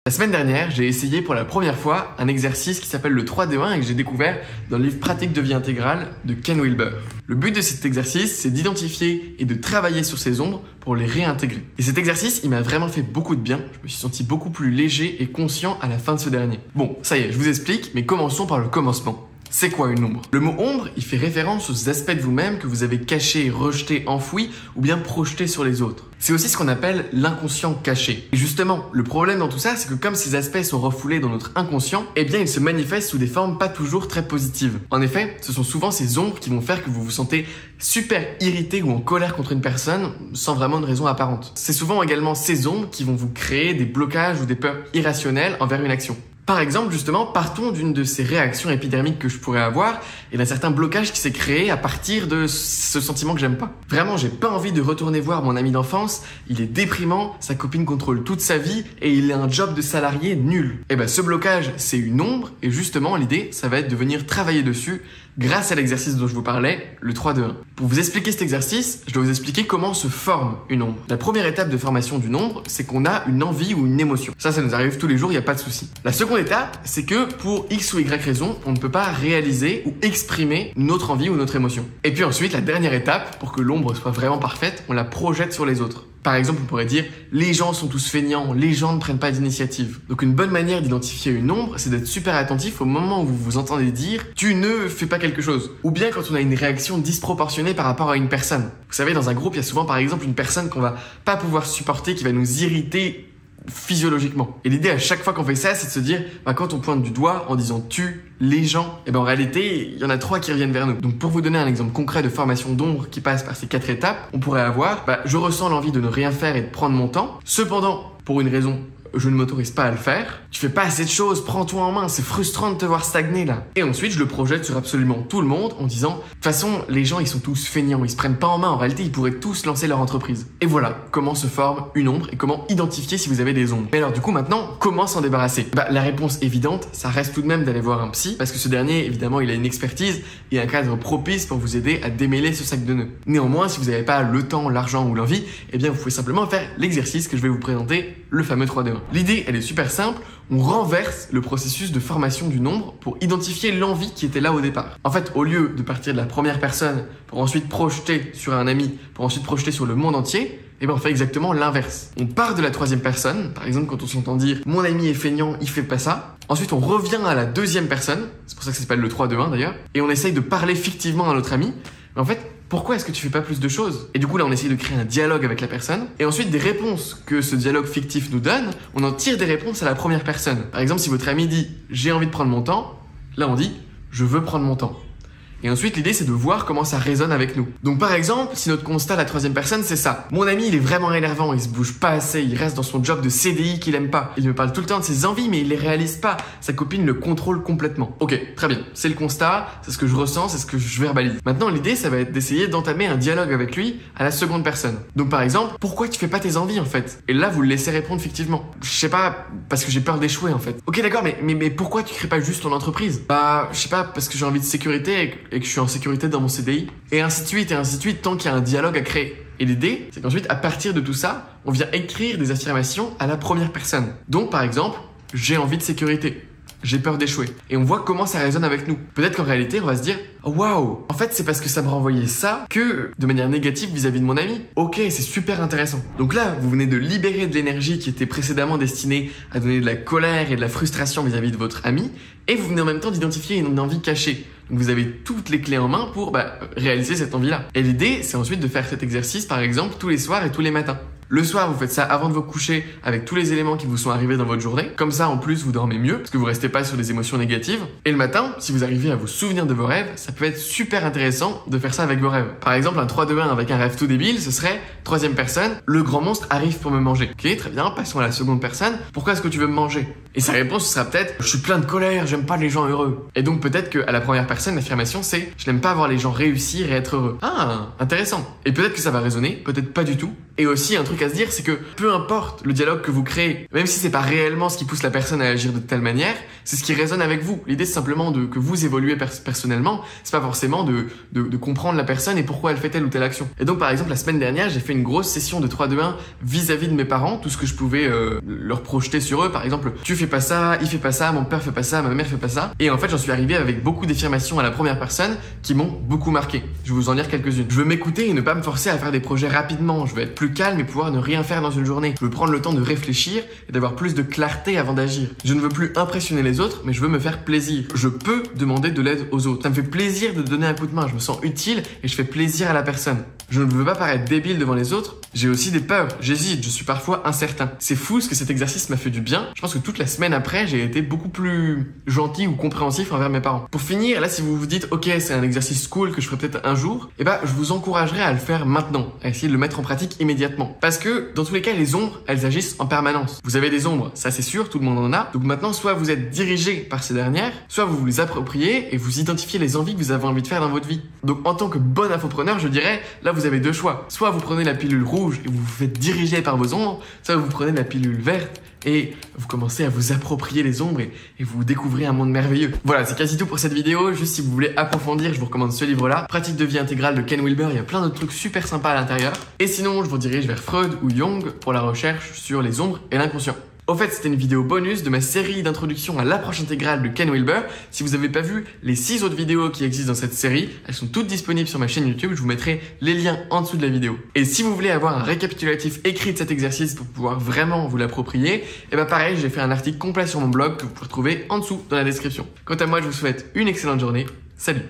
La semaine dernière, j'ai essayé pour la première fois un exercice qui s'appelle le 3-2-1 et que j'ai découvert dans le livre Pratique de vie intégrale de Ken Wilber. Le but de cet exercice, c'est d'identifier et de travailler sur ses ombres pour les réintégrer. Et cet exercice, il m'a vraiment fait beaucoup de bien. Je me suis senti beaucoup plus léger et conscient à la fin de ce dernier. Bon, ça y est, je vous explique, mais commençons par le commencement. C'est quoi une ombre? Le mot ombre, il fait référence aux aspects de vous-même que vous avez cachés, rejetés, enfouis ou bien projetés sur les autres. C'est aussi ce qu'on appelle l'inconscient caché. Et justement, le problème dans tout ça, c'est que comme ces aspects sont refoulés dans notre inconscient, eh bien ils se manifestent sous des formes pas toujours très positives. En effet, ce sont souvent ces ombres qui vont faire que vous vous sentez super irrité ou en colère contre une personne sans vraiment de raison apparente. C'est souvent également ces ombres qui vont vous créer des blocages ou des peurs irrationnelles envers une action. Par exemple, justement, partons d'une de ces réactions épidermiques que je pourrais avoir et d'un certain blocage qui s'est créé à partir de ce sentiment que j'aime pas. Vraiment, j'ai pas envie de retourner voir mon ami d'enfance, il est déprimant, sa copine contrôle toute sa vie et il a un job de salarié nul. Et ben, ce blocage, c'est une ombre et justement, l'idée, ça va être de venir travailler dessus grâce à l'exercice dont je vous parlais, le 3-2-1. Pour vous expliquer cet exercice, je dois vous expliquer comment se forme une ombre. La première étape de formation d'une ombre, c'est qu'on a une envie ou une émotion. Ça nous arrive tous les jours, il n'y a pas de souci. La seconde étape, c'est que pour X ou Y raison, on ne peut pas réaliser ou exprimer notre envie ou notre émotion. Et puis ensuite, la dernière étape, pour que l'ombre soit vraiment parfaite, on la projette sur les autres. Par exemple, on pourrait dire « les gens sont tous feignants, les gens ne prennent pas d'initiative ». Donc une bonne manière d'identifier une ombre, c'est d'être super attentif au moment où vous vous entendez dire « tu ne fais pas quelque chose ». Ou bien quand on a une réaction disproportionnée par rapport à une personne. Vous savez, dans un groupe, il y a souvent par exemple une personne qu'on va pas pouvoir supporter, qui va nous irriter physiologiquement. Et l'idée à chaque fois qu'on fait ça, c'est de se dire, quand on pointe du doigt en disant tu, les gens, et en réalité, il y en a 3 qui reviennent vers nous. Donc pour vous donner un exemple concret de formation d'ombre qui passe par ces 4 étapes, on pourrait avoir, je ressens l'envie de ne rien faire et de prendre mon temps. Cependant, pour une raison, je ne m'autorise pas à le faire. Tu fais pas assez de choses, prends-toi en main, c'est frustrant de te voir stagner là. Et ensuite, je le projette sur absolument tout le monde en disant, de toute façon, les gens, ils sont tous feignants, ils se prennent pas en main. En réalité, ils pourraient tous lancer leur entreprise. Et voilà comment se forme une ombre et comment identifier si vous avez des ombres. Mais alors du coup, maintenant, comment s'en débarrasser? La réponse évidente, ça reste tout de même d'aller voir un psy, parce que ce dernier, évidemment, il a une expertise et un cadre propice pour vous aider à démêler ce sac de nœuds. Néanmoins, si vous n'avez pas le temps, l'argent ou l'envie, eh bien, vous pouvez simplement faire l'exercice que je vais vous présenter, le fameux 3-2-1. L'idée, elle est super simple, on renverse le processus de formation du nombre pour identifier l'envie qui était là au départ. En fait, au lieu de partir de la première personne pour ensuite projeter sur un ami, pour ensuite projeter sur le monde entier, on fait exactement l'inverse. On part de la troisième personne, par exemple quand on s'entend dire « mon ami est feignant, il fait pas ça ». Ensuite, on revient à la deuxième personne, c'est pour ça que ça s'appelle le 3-2-1 d'ailleurs, et on essaye de parler fictivement à notre ami. Mais en fait, pourquoi est-ce que tu fais pas plus de choses? Et du coup là on essaye de créer un dialogue avec la personne et ensuite des réponses que ce dialogue fictif nous donne, on en tire des réponses à la première personne. Par exemple, si votre ami dit j'ai envie de prendre mon temps, là on dit je veux prendre mon temps. Et ensuite, l'idée, c'est de voir comment ça résonne avec nous. Donc, par exemple, si notre constat à la troisième personne, c'est ça. Mon ami, il est vraiment énervant, il se bouge pas assez, il reste dans son job de CDI qu'il aime pas. Il me parle tout le temps de ses envies, mais il les réalise pas. Sa copine le contrôle complètement. Ok, très bien. C'est le constat, c'est ce que je ressens, c'est ce que je verbalise. Maintenant, l'idée, ça va être d'essayer d'entamer un dialogue avec lui à la seconde personne. Donc, par exemple, pourquoi tu fais pas tes envies, en fait? Et là, vous le laissez répondre fictivement. Je sais pas, parce que j'ai peur d'échouer, en fait. Ok, d'accord, mais pourquoi tu crées pas juste ton entreprise? Je sais pas, parce que j'ai envie de sécurité et que je suis en sécurité dans mon CDI, et ainsi de suite, tant qu'il y a un dialogue à créer. Et l'idée, c'est qu'ensuite, à partir de tout ça, on vient écrire des affirmations à la première personne. Donc, par exemple, j'ai envie de sécurité. J'ai peur d'échouer. Et on voit comment ça résonne avec nous. Peut-être qu'en réalité, on va se dire oh, waouh, en fait, c'est parce que ça me renvoyait ça que de manière négative vis-à-vis de mon ami. Ok, c'est super intéressant. Donc là, vous venez de libérer de l'énergie qui était précédemment destinée à donner de la colère et de la frustration vis-à-vis de votre ami, et vous venez en même temps d'identifier une envie cachée. Donc vous avez toutes les clés en main pour réaliser cette envie-là. Et l'idée, c'est ensuite de faire cet exercice, par exemple, tous les soirs et tous les matins. Le soir, vous faites ça avant de vous coucher avec tous les éléments qui vous sont arrivés dans votre journée. Comme ça, en plus, vous dormez mieux parce que vous restez pas sur des émotions négatives. Et le matin, si vous arrivez à vous souvenir de vos rêves, ça peut être super intéressant de faire ça avec vos rêves. Par exemple, un 3-2-1 avec un rêve tout débile, ce serait troisième personne, le grand monstre arrive pour me manger. Ok, très bien, passons à la seconde personne. Pourquoi est-ce que tu veux me manger? Et sa réponse ce sera peut-être je suis plein de colère, j'aime pas les gens heureux. Et donc peut-être qu'à la première personne, l'affirmation c'est je n'aime pas voir les gens réussir et être heureux. Ah, intéressant. Et peut-être que ça va résonner, peut-être pas du tout. Et aussi, un truc à se dire, c'est que peu importe le dialogue que vous créez, même si c'est pas réellement ce qui pousse la personne à agir de telle manière, c'est ce qui résonne avec vous. L'idée, c'est simplement que vous évoluez personnellement. C'est pas forcément de comprendre la personne et pourquoi elle fait telle ou telle action. Et donc, par exemple, la semaine dernière, j'ai fait une grosse session de 3-2-1 vis-à-vis de mes parents, tout ce que je pouvais leur projeter sur eux. Par exemple, tu fais pas ça, il fait pas ça, mon père fait pas ça, ma mère fait pas ça. Et en fait, j'en suis arrivé avec beaucoup d'affirmations à la première personne qui m'ont beaucoup marqué. Je vais vous en lire quelques-unes. Je veux m'écouter et ne pas me forcer à faire des projets rapidement. Je veux être plus calme et pouvoir ne rien faire dans une journée. Je veux prendre le temps de réfléchir et d'avoir plus de clarté avant d'agir. Je ne veux plus impressionner les autres, mais je veux me faire plaisir. Je peux demander de l'aide aux autres. Ça me fait plaisir de donner un coup de main. Je me sens utile et je fais plaisir à la personne. Je ne veux pas paraître débile devant les autres. J'ai aussi des peurs. J'hésite. Je suis parfois incertain. C'est fou ce que cet exercice m'a fait du bien. Je pense que toute la semaine après, j'ai été beaucoup plus gentil ou compréhensif envers mes parents. Pour finir, là, si vous vous dites, ok, c'est un exercice cool que je ferai peut-être un jour, eh ben, je vous encouragerai à le faire maintenant, à essayer de le mettre en pratique immédiatement. Parce que, dans tous les cas, les ombres, elles agissent en permanence. Vous avez des ombres, ça c'est sûr, tout le monde en a. Donc maintenant, soit vous êtes dirigé par ces dernières, soit vous vous les appropriez et vous identifiez les envies que vous avez envie de faire dans votre vie. Donc en tant que bon infopreneur, je dirais, là, vous avez deux choix. Soit vous prenez la pilule rouge et vous vous faites diriger par vos ombres, soit vous prenez la pilule verte et vous commencez à vous approprier les ombres et vous découvrez un monde merveilleux. Voilà, c'est quasi tout pour cette vidéo. Juste si vous voulez approfondir, je vous recommande ce livre-là, Pratique de vie intégrale de Ken Wilber. Il y a plein d'autres trucs super sympas à l'intérieur. Et sinon, je vous dirige vers Freud ou Jung pour la recherche sur les ombres et l'inconscient. Au fait, c'était une vidéo bonus de ma série d'introduction à l'approche intégrale de Ken Wilber. Si vous n'avez pas vu les 6 autres vidéos qui existent dans cette série, elles sont toutes disponibles sur ma chaîne YouTube. Je vous mettrai les liens en dessous de la vidéo. Et si vous voulez avoir un récapitulatif écrit de cet exercice pour pouvoir vraiment vous l'approprier, et ben pareil, j'ai fait un article complet sur mon blog que vous pouvez retrouver en dessous dans la description. Quant à moi, je vous souhaite une excellente journée. Salut!